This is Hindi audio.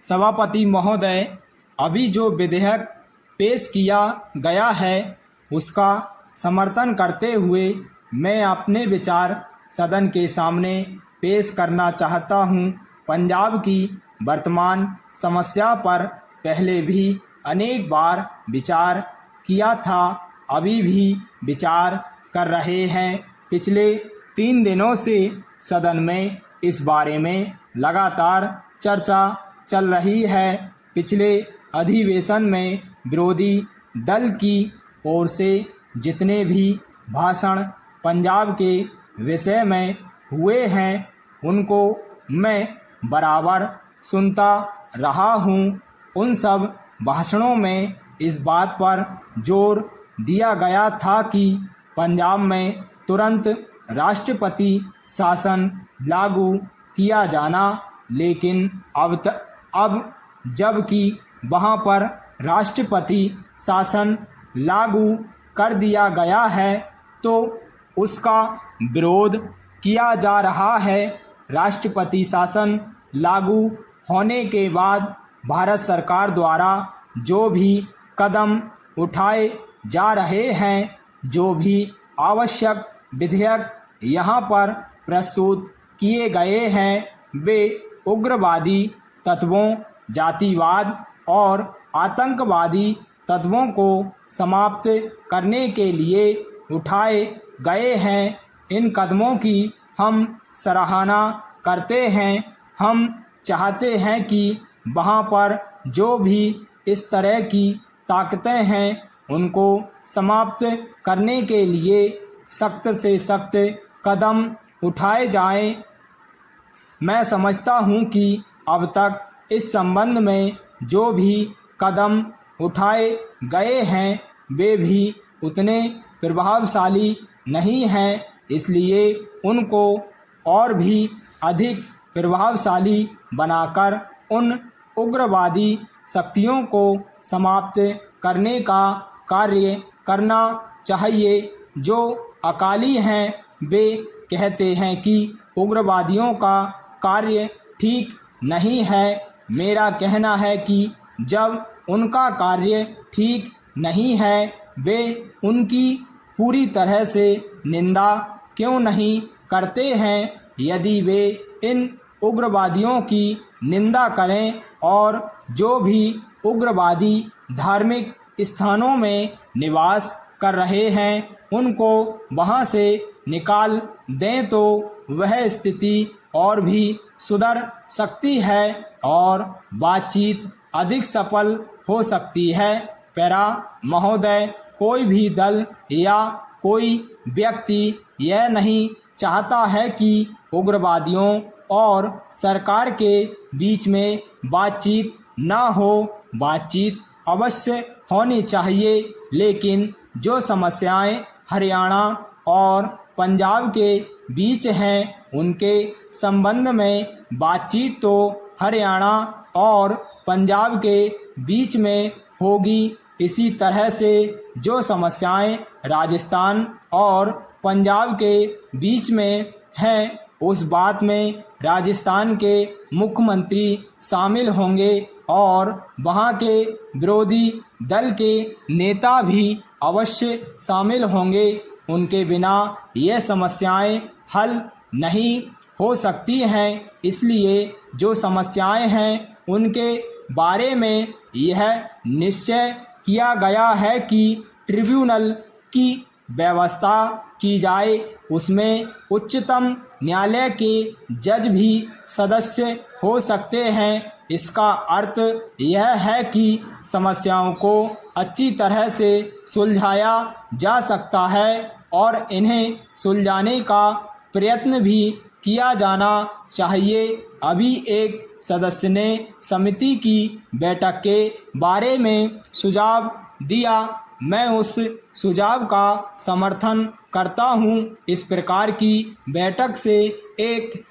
सभापति महोदय, अभी जो विधेयक पेश किया गया है उसका समर्थन करते हुए मैं अपने विचार सदन के सामने पेश करना चाहता हूं। पंजाब की वर्तमान समस्या पर पहले भी अनेक बार विचार किया था, अभी भी विचार कर रहे हैं। पिछले 3 दिनों से सदन में इस बारे में लगातार चर्चा चल रही है। पिछले अधिवेशन में विरोधी दल की ओर से जितने भी भाषण पंजाब के विषय में हुए हैं उनको मैं बराबर सुनता रहा हूं। उन सब भाषणों में इस बात पर जोर दिया गया था कि पंजाब में तुरंत राष्ट्रपति शासन लागू किया जाना, लेकिन अब जबकि वहां पर राष्ट्रपति शासन लागू कर दिया गया है तो उसका विरोध किया जा रहा है। राष्ट्रपति शासन लागू होने के बाद भारत सरकार द्वारा जो भी कदम उठाए जा रहे हैं, जो भी आवश्यक विधेयक यहाँ पर प्रस्तुत किए गए हैं, वे उग्रवादी तत्वों, जातिवाद और आतंकवादी तत्वों को समाप्त करने के लिए उठाए गए हैं। इन कदमों की हम सराहना करते हैं। हम चाहते हैं कि वहाँ पर जो भी इस तरह की ताकतें हैं उनको समाप्त करने के लिए सख्त से सख्त कदम उठाए जाएं। मैं समझता हूं कि अब तक इस संबंध में जो भी कदम उठाए गए हैं वे भी उतने प्रभावशाली नहीं हैं, इसलिए उनको और भी अधिक प्रभावशाली बनाकर उन उग्रवादी शक्तियों को समाप्त करने का कार्य करना चाहिए। जो अकाली हैं वे कहते हैं कि उग्रवादियों का कार्य ठीक नहीं है। मेरा कहना है कि जब उनका कार्य ठीक नहीं है वे उनकी पूरी तरह से निंदा क्यों नहीं करते हैं। यदि वे इन उग्रवादियों की निंदा करें और जो भी उग्रवादी धार्मिक स्थानों में निवास कर रहे हैं उनको वहां से निकाल दें तो वह स्थिति और भी सुधर सकती है और बातचीत अधिक सफल हो सकती है। पैरा महोदय, कोई भी दल या कोई व्यक्ति यह नहीं चाहता है कि उग्रवादियों और सरकार के बीच में बातचीत ना हो। बातचीत अवश्य होनी चाहिए, लेकिन जो समस्याएं हरियाणा और पंजाब के बीच हैं उनके संबंध में बातचीत तो हरियाणा और पंजाब के बीच में होगी। इसी तरह से जो समस्याएं राजस्थान और पंजाब के बीच में हैं उस बात में राजस्थान के मुख्यमंत्री शामिल होंगे और वहां के विरोधी दल के नेता भी अवश्य शामिल होंगे। उनके बिना ये समस्याएं हल नहीं हो सकती हैं। इसलिए जो समस्याएं हैं उनके बारे में यह निश्चय किया गया है कि ट्रिब्यूनल की व्यवस्था की जाए। उसमें उच्चतम न्यायालय के जज भी सदस्य हो सकते हैं। इसका अर्थ यह है कि समस्याओं को अच्छी तरह से सुलझाया जा सकता है और इन्हें सुलझाने का प्रयत्न भी किया जाना चाहिए। अभी एक सदस्य ने समिति की बैठक के बारे में सुझाव दिया, मैं उस सुझाव का समर्थन करता हूं। इस प्रकार की बैठक से एक